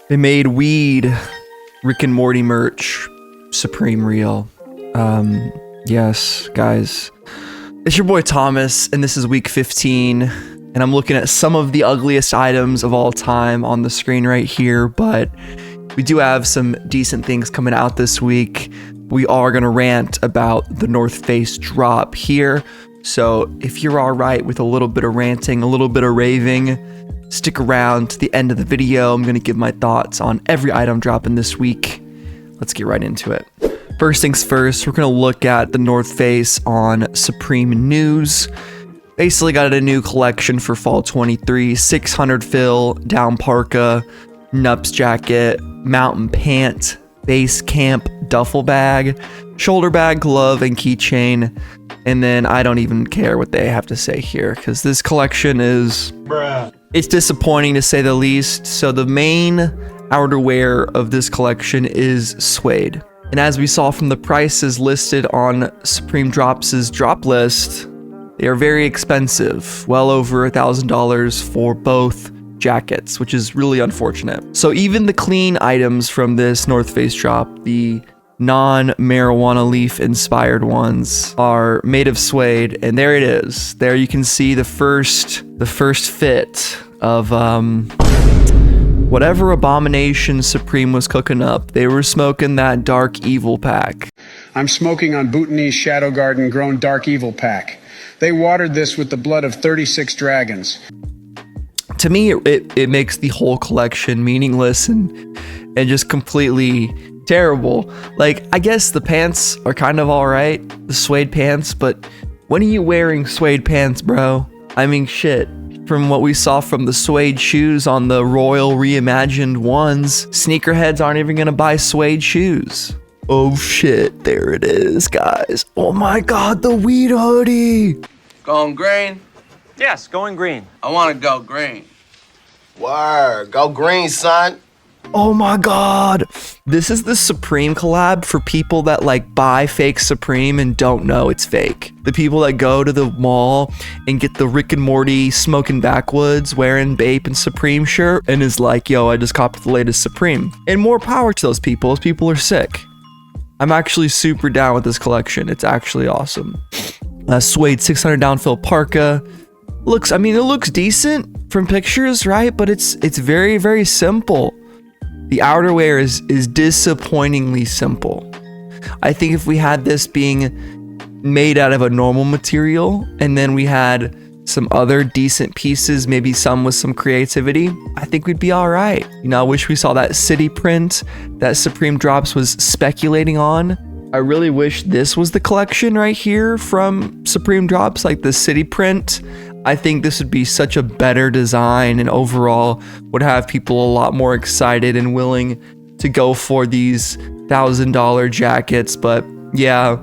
They made weed, Rick and Morty merch, Supreme real. Yes, guys. It's your boy Thomas, and this is week 15, and I'm looking at some of the ugliest items of all time on the screen right here, but we do have some decent things coming out this week. We are going to rant about the North Face drop here, so if you're alright with a little bit of ranting, a little bit of raving, stick around to the end of the video. I'm going to give my thoughts on every item dropping this week. Let's get right into it. First things first, we're going to look at the North Face on Supreme News. Basically got a new collection for fall 23, 600 fill, down parka, nups jacket, mountain pant, base camp duffel bag, shoulder bag, glove, and keychain. And then I don't even care what they have to say here because this collection is... It's disappointing to say the least. So the main outerwear of this collection is Suede. And as we saw from the prices listed on Supreme Drops' drop list, they are very expensive, well over $1,000 for both jackets, which is really unfortunate. So even the clean items from this North Face drop, the non-marijuana leaf inspired ones, are made of suede, and there it is. There you can see the first fit of whatever abomination Supreme was cooking up. They were smoking that Dark Evil pack. I'm smoking on Bhutanese Shadow Garden grown Dark Evil pack. They watered this with the blood of 36 dragons. To me, it makes the whole collection meaningless and just completely terrible. Like, I guess the pants are kind of all right, the suede pants, but when are you wearing suede pants, bro? I mean, shit. From what we saw from the suede shoes on the Royal Reimagined ones, sneakerheads aren't even gonna buy suede shoes. Oh shit, there it is, guys. Oh my god, the weed hoodie! Going green? Yes, going green. I want to go green. Word, go green, son. Oh my god! This is the Supreme collab for people that like buy fake Supreme and don't know it's fake. The people that go to the mall and get the Rick and Morty smoking backwoods wearing Bape and Supreme shirt and is like, yo, I just copped the latest Supreme. And more power to those people. Those people are sick. I'm actually super down with this collection. It's actually awesome. Suede 600 downfill parka. It looks decent from pictures, right? But it's very, very simple. The outerwear is disappointingly simple. I think if we had this being made out of a normal material and then we had some other decent pieces, maybe some with some creativity, I think we'd be all right. You know, I wish we saw that city print that Supreme Drops was speculating on. I really wish this was the collection right here from Supreme Drops, like the city print. I think this would be such a better design and overall would have people a lot more excited and willing to go for these $1,000 jackets. But yeah,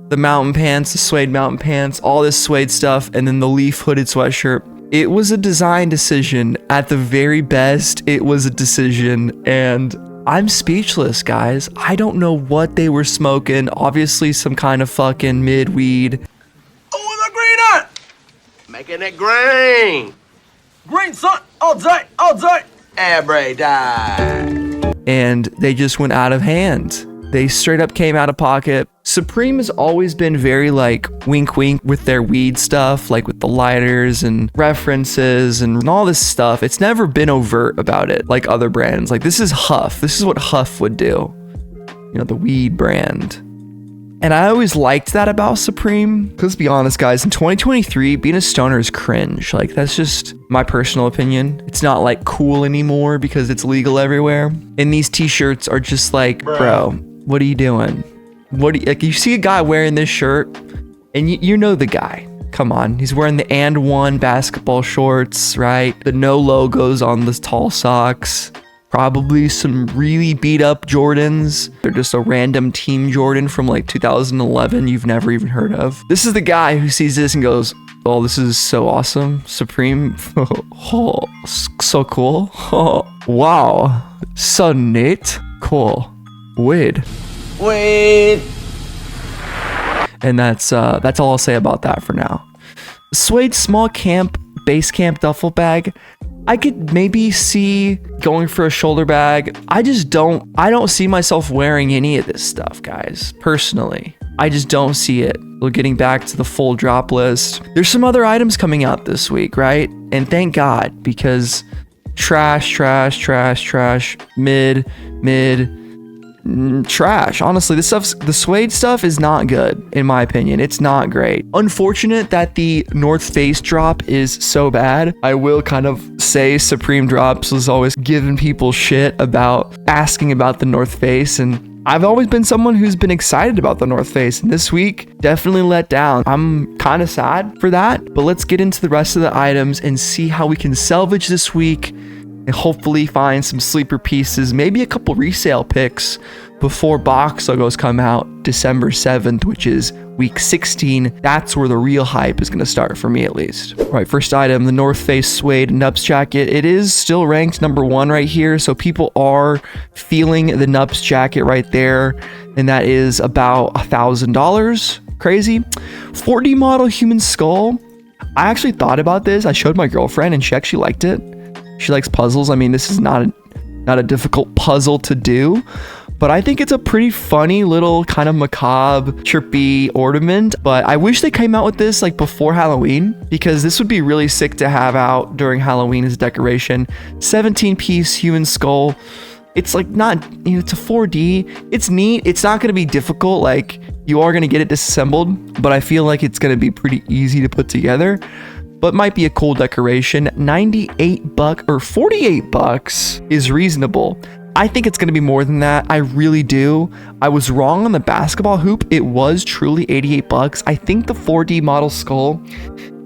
the mountain pants, the suede mountain pants, all this suede stuff, and then the leaf hooded sweatshirt. It was a design decision. At the very best, it was a decision, and I'm speechless, guys. I don't know what they were smoking. Obviously some kind of fucking mid-weed. Oh, the green on! Making it green. Green, son! All day! Every day. And they just went out of hand. They straight up came out of pocket. Supreme has always been very like wink wink with their weed stuff, like with the lighters and references and all this stuff. It's never been overt about it like other brands. Like this is Huff. This is what Huff would do. You know, the weed brand. And I always liked that about Supreme. Let's be honest, guys, in 2023, being a stoner is cringe. Like, that's just my personal opinion. It's not like cool anymore because it's legal everywhere. And these t-shirts are just like, bro, what are you doing? Like, you see a guy wearing this shirt and you know the guy. Come on, he's wearing the And One basketball shorts, right? The no logos on the tall socks. Probably some really beat up Jordans. They're just a random team Jordan from like 2011 you've never even heard of. This is the guy who sees this and goes, oh, this is so awesome. Supreme. Oh, so cool. Oh, wow. So neat. Cool. Weed. And that's all I'll say about that for now. Suede small camp, base camp duffel bag. I could maybe see going for a shoulder bag. I don't see myself wearing any of this stuff, guys, personally. I just don't see it. Well, getting back to the full drop list, there's some other items coming out this week, right? And thank God, because trash, mid, trash. Honestly, the Suede stuff is not good, in my opinion. It's not great. Unfortunate that the North Face drop is so bad. I will kind of say Supreme Drops was always giving people shit about asking about the North Face, and I've always been someone who's been excited about the North Face, and this week definitely let down. I'm kind of sad for that, but let's get into the rest of the items and see how we can salvage this week and hopefully find some sleeper pieces, maybe a couple resale picks before box logos come out December 7th, which is week 16. That's where the real hype is going to start for me, at least. All right, first item, the North Face Suede Nups jacket. It is still ranked number 1 right here, so people are feeling the Nups jacket right there, and that is about $1,000. Crazy. 4D model human skull. I actually thought about this. I showed my girlfriend, and she actually liked it. She likes puzzles. I mean, this is not a difficult puzzle to do, but I think it's a pretty funny little kind of macabre, chirpy ornament. But I wish they came out with this like before Halloween, because this would be really sick to have out during Halloween as decoration. 17-piece human skull. It's like not, it's a 4D. It's neat. It's not going to be difficult. Like, you are going to get it disassembled, but I feel like it's going to be pretty easy to put together. But might be a cool decoration. $98 or $48 is reasonable. I think it's going to be more than that. I really do. I was wrong on the basketball hoop. It was truly $88. I think the 4D model skull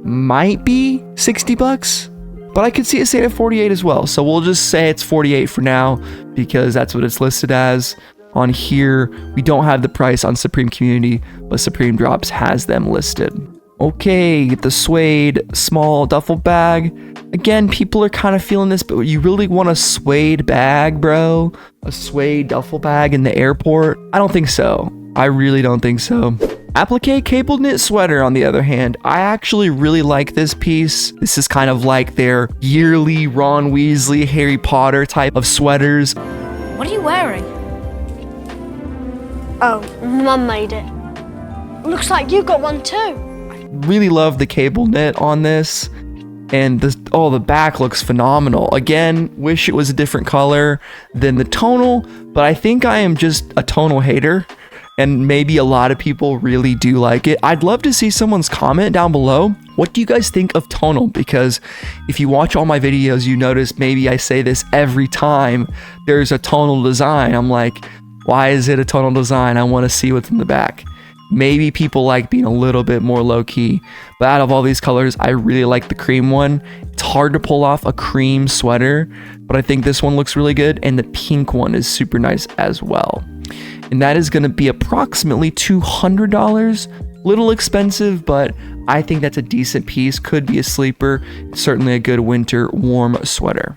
might be $60, but I could see it staying at 48 as well. So we'll just say it's 48 for now, because that's what it's listed as. On here, we don't have the price on Supreme Community, but Supreme Drops has them listed. Okay, the Suede small duffel bag. Again, people are kind of feeling this, but you really want a Suede bag, bro? A Suede duffel bag in the airport? I don't think so. I really don't think so. Appliqué Cable Knit Sweater, on the other hand, I actually really like this piece. This is kind of like their yearly Ron Weasley, Harry Potter type of sweaters. What are you wearing? Oh, Mum made it. Looks like you got one too. Really love the cable knit on this, and the back looks phenomenal. Again, wish it was a different color than the tonal, but I think I am just a tonal hater, and maybe a lot of people really do like it. I'd love to see someone's comment down below. What do you guys think of tonal? Because if you watch all my videos, you notice maybe I say this every time there's a tonal design. I'm like, why is it a tonal design? I want to see what's in the back. Maybe people like being a little bit more low-key, but out of all these colors, I really like the cream one. It's hard to pull off a cream sweater, but I think this one looks really good, and the pink one is super nice as well. And that is going to be approximately $200. Little expensive, but I think that's a decent piece. Could be a sleeper. Certainly a good winter warm sweater.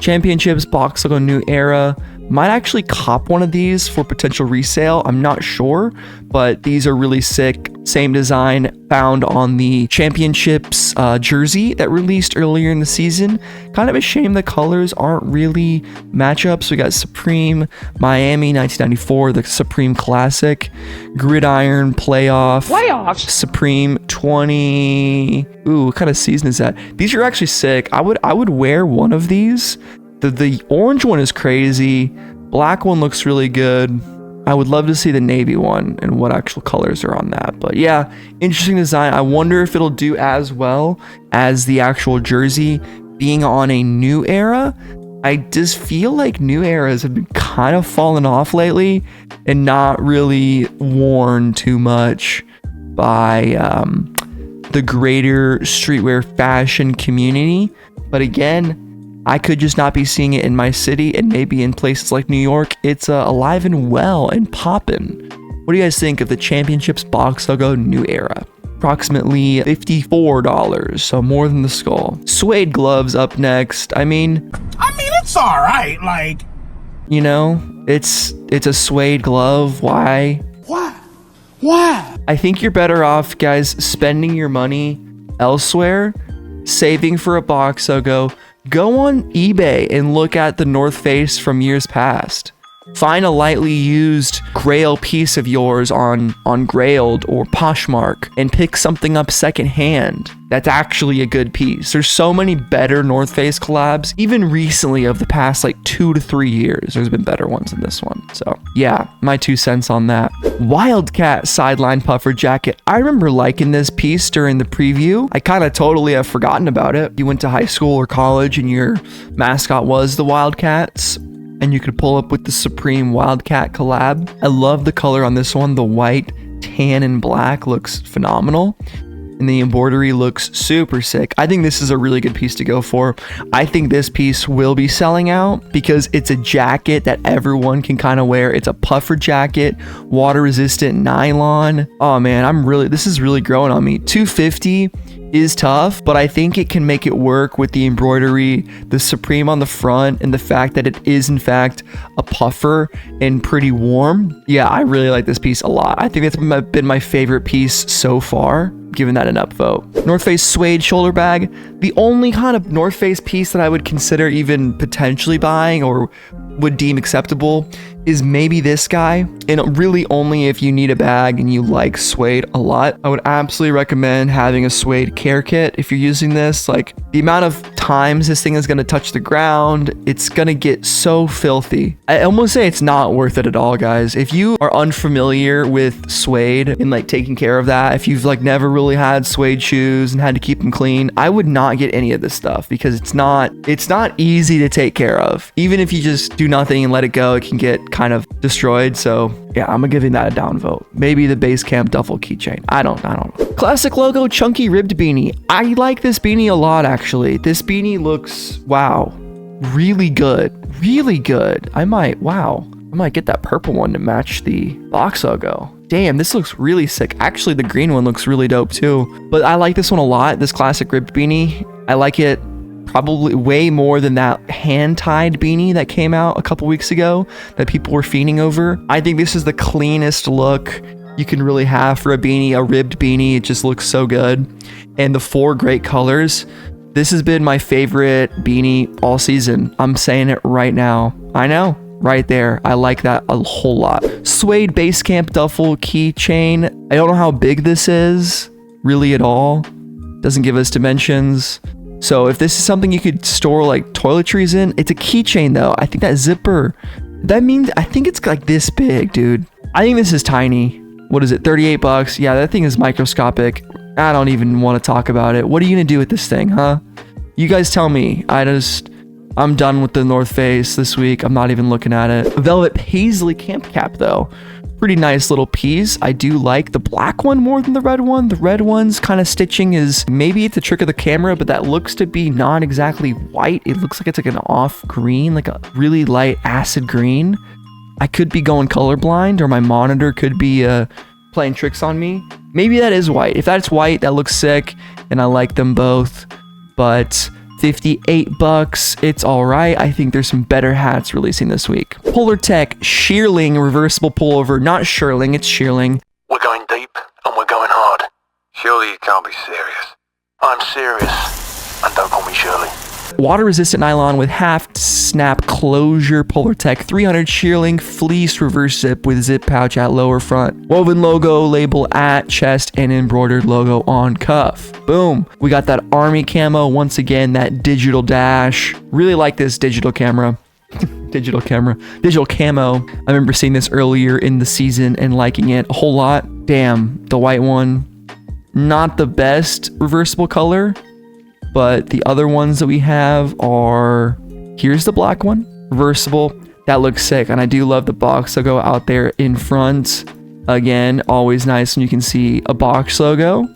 Championships box logo New Era. Might actually cop one of these for potential resale. I'm not sure, but these are really sick. Same design found on the Championships jersey that released earlier in the season. Kind of a shame the colors aren't really matchups. We got Supreme Miami 1994, the Supreme Classic, Gridiron Playoffs, Supreme 20. Ooh, what kind of season is that? These are actually sick. I would wear one of these. The orange one is crazy. Black one looks really good. I would love to see the navy one and what actual colors are on that. But yeah, interesting design. I wonder if it'll do as well as the actual jersey being on a New Era. I just feel like New Eras have been kind of falling off lately and not really worn too much by the greater streetwear fashion community. But again, I could just not be seeing it in my city, and maybe in places like New York, it's alive and well and poppin'. What do you guys think of the Championships box logo New Era? Approximately $54, so more than the skull. Suede gloves up next. I mean, it's all right. Like, you know, it's a suede glove. Why? Why? I think you're better off, guys, spending your money elsewhere, saving for a box logo, go on eBay and look at the North Face from years past. Find a lightly used Grail piece of yours on Grailed or Poshmark and pick something up secondhand that's actually a good piece. There's so many better North Face collabs, even recently of the past like 2 to 3 years. There's been better ones than this one. So yeah, my 2 cents on that. Wildcat Sideline Puffer Jacket. I remember liking this piece during the preview. I kind of totally have forgotten about it. You went to high school or college and your mascot was the Wildcats, and you could pull up with the Supreme Wildcat collab. I love the color on this one. The white, tan, and black looks phenomenal. And the embroidery looks super sick. I think this is a really good piece to go for. I think this piece will be selling out because it's a jacket that everyone can kind of wear. It's a puffer jacket, water resistant nylon. Oh man, this is really growing on me. $250 is tough, but I think it can make it work with the embroidery, the Supreme on the front, and the fact that it is in fact a puffer and pretty warm. Yeah, I really like this piece a lot. I think that's been my favorite piece so far. Giving that an upvote. North Face Suede shoulder bag. The only kind of North Face piece that I would consider even potentially buying or would deem acceptable is maybe this guy, and really only if you need a bag and you like suede a lot. I would absolutely recommend having a suede care kit if you're using this. Like, the amount of times this thing is going to touch the ground, it's going to get so filthy. I almost say it's not worth it at all, guys. If you are unfamiliar with suede and like taking care of that, if you've like never really had suede shoes and had to keep them clean, I would not get any of this stuff because it's not easy to take care of. Even if you just do nothing and let it go, it can get kind of destroyed. So yeah, I'm giving that a downvote. Maybe the base camp duffel keychain. I don't know. Classic logo chunky ribbed beanie. I like this beanie a lot, actually. This beanie looks, wow, really good. Really good. I might get that purple one to match the box logo. Damn, this looks really sick. Actually, the green one looks really dope too. But I like this one a lot, this classic ribbed beanie. I like it probably way more than that hand-tied beanie that came out a couple weeks ago that people were fiending over. I think this is the cleanest look you can really have for a beanie, a ribbed beanie. It just looks so good. And the 4 great colors. This has been my favorite beanie all season. I'm saying it right now. I know. Right there. I like that a whole lot. Suede base camp duffel keychain. I don't know how big this is really at all. Doesn't give us dimensions. So if this is something you could store like toiletries in, it's a keychain though. I think that zipper, that means, I think it's like this big, dude. I think this is tiny. What is it? $38. Yeah, that thing is microscopic. I don't even want to talk about it. What are you gonna do with this thing, huh? You guys tell me. I'm done with the North Face this week. I'm not even looking at it. Velvet paisley camp cap though. Pretty nice little piece. I do like the black one more than the red one. The red one's kind of stitching is, maybe it's a trick of the camera, but that looks to be not exactly white. It looks like it's like an off green, like a really light acid green. I could be going colorblind, or my monitor could be playing tricks on me. Maybe that is white. If that's white, that looks sick, and I like them both. But $58, it's all right. I think there's some better hats releasing this week. Polar Tech shearling reversible pullover. Not shearling, it's shearling. We're going deep and we're going hard. Surely you can't be serious. I'm serious, and don't call me Shirley. Water resistant nylon with half snap closure. Polar Tech 300 shearling fleece reverse zip with zip pouch at lower front. Woven logo label at chest and embroidered logo on cuff. Boom. We got that army camo once again, that digital dash. Really like this digital camera. Digital camo. I remember seeing this earlier in the season and liking it a whole lot. Damn, the white one, not the best reversible color, but the other ones that we have are, here's the black one, reversible. That looks sick, and I do love the box logo out there in front. Again, always nice when you can see a box logo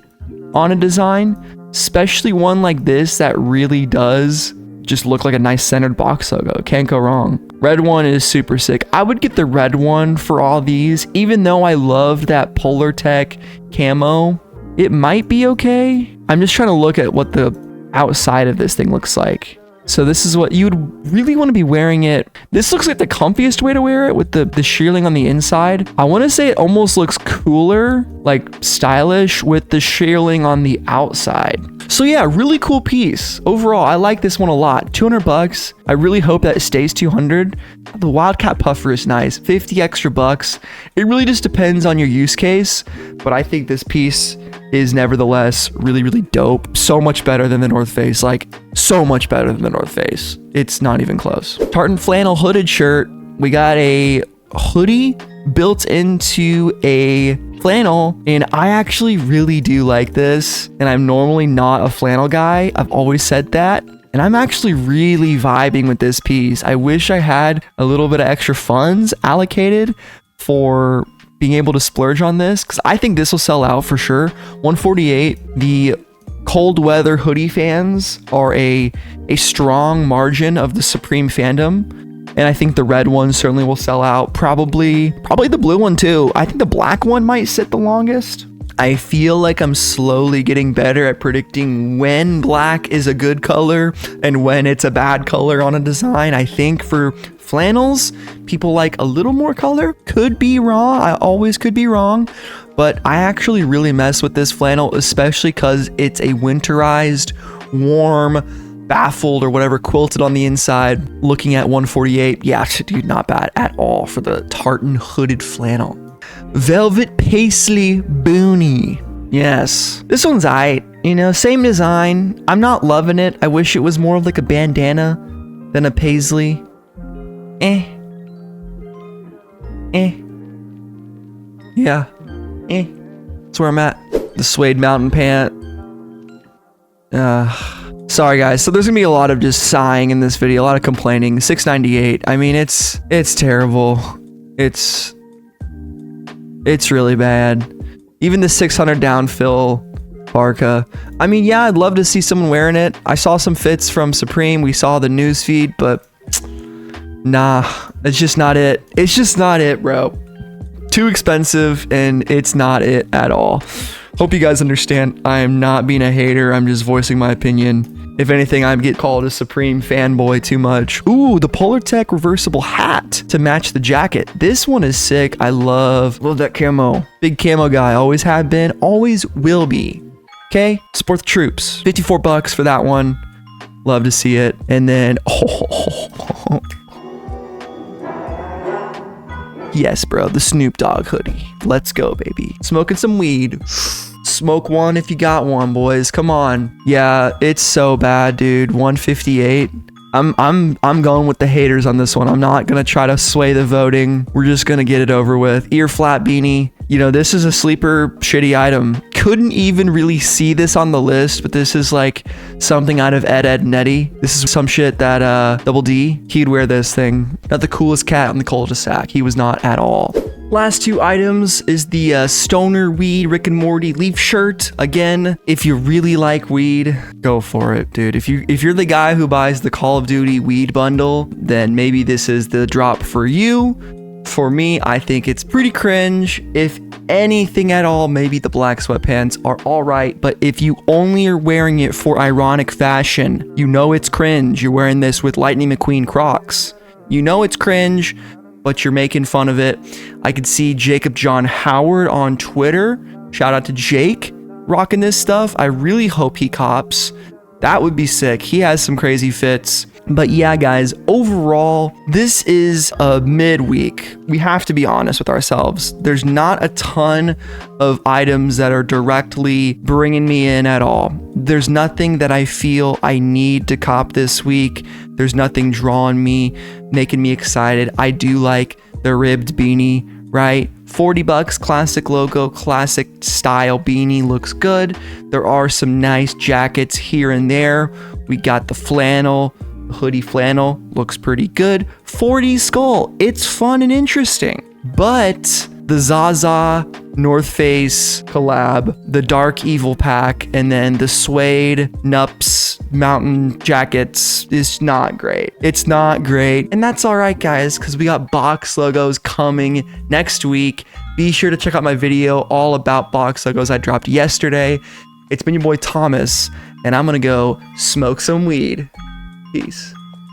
on a design, especially one like this that really does just look like a nice centered box logo. Can't go wrong. Red one is super sick. I would get the red one for all these, even though I love that Polar Tech camo. It might be okay. I'm just trying to look at what the outside of this thing looks like. So this is what you would really want to be wearing it. This looks like the comfiest way to wear it with the shearling on the inside. I want to say it almost looks cooler, like stylish with the shearling on the outside. So yeah, really cool piece. Overall, I like this one a lot. 200 bucks. I really hope that it stays 200. The Wildcat Puffer is nice. 50 extra bucks. It really just depends on your use case, but I think this piece is nevertheless really, really dope. So much better than the North Face. Like, so much better than the North Face. It's not even close. Tartan flannel hooded shirt. We got a hoodie built into a flannel, and I actually really do like this, and I'm normally not a flannel guy. I've always said that, and I'm actually really vibing with this piece. I wish I had a little bit of extra funds allocated for being able to splurge on this, because I think this will sell out for sure. 148. The cold weather hoodie fans are a strong margin of the Supreme fandom, and I think the red one certainly will sell out. Probably the blue one too. I think the black one might sit the longest. I feel like I'm slowly getting better at predicting when black is a good color and when it's a bad color on a design. I think for flannels, people like a little more color. Could be wrong. I always could be wrong. But I actually really mess with this flannel, especially because it's a winterized, warm, baffled or whatever, quilted on the inside. Looking at 148, yeah, dude, not bad at all for the tartan hooded flannel. Velvet paisley boonie. Yes, this one's aight. You know, same design. I'm not loving it. I wish it was more of like a bandana than a paisley. Yeah. That's where I'm at. The suede mountain pant. Sorry guys. So there's gonna be a lot of just sighing in this video, a lot of complaining. 698. I mean, it's terrible. It's really bad. Even the 600 downfill parka. I mean, yeah, I'd love to see someone wearing it. I saw some fits from Supreme. We saw the news feed, but nah, it's just not it. It's just not it, bro. Too expensive, and it's not it at all. Hope you guys understand. I am not being a hater. I'm just voicing my opinion. If anything, I get called a Supreme fanboy too much. Ooh, the Polar Tech reversible hat to match the jacket. This one is sick. I love that camo. Big camo guy. Always have been. Always will be. Okay, support the troops. 54 bucks for that one. Love to see it. And then, yes, bro, the Snoop Dogg hoodie. Let's go, baby. Smoking some weed. Smoke one if you got one, boys. Come on. Yeah, it's so bad, dude. 158. I'm going with the haters on this one. I'm not gonna try to sway the voting. We're just gonna get it over with. Ear flat beanie. You know, this is a sleeper shitty item. Couldn't even really see this on the list, but this is like something out of Ed, and Eddie. This is some shit that Double D, he'd wear this thing. Not the coolest cat on the cul-de-sac. He was not at all. Last two items is the Stoner Weed Rick and Morty leaf shirt. Again, if you really like weed, go for it, dude. If you're the guy who buys the Call of Duty weed bundle, then maybe this is the drop for you. For me, I think it's pretty cringe. If anything at all, maybe the black sweatpants are all right. But if you only are wearing it for ironic fashion, you know it's cringe. You're wearing this with Lightning McQueen Crocs. You know it's cringe, but you're making fun of it. I could see Jacob John Howard on Twitter. Shout out to Jake rocking this stuff. I really hope he cops. That would be sick. He has some crazy fits. But yeah, guys, overall, this is a midweek. We have to be honest with ourselves. There's not a ton of items that are directly bringing me in at all. There's nothing that I feel I need to cop this week. There's nothing drawing me, making me excited. I do like the ribbed beanie, right? 40 bucks, classic logo, classic style beanie, looks good. There are some nice jackets here and there. We got the flannel. Hoodie flannel looks pretty good. 40 skull, it's fun and interesting. But the Zaza North Face collab, the Dark Evil pack, and then the Suede Nups mountain jackets is not great. It's not great. And that's all right, guys, because we got box logos coming next week. Be sure to check out my video all about box logos I dropped yesterday. It's been your boy Thomas, and I'm gonna go smoke some weed. Peace.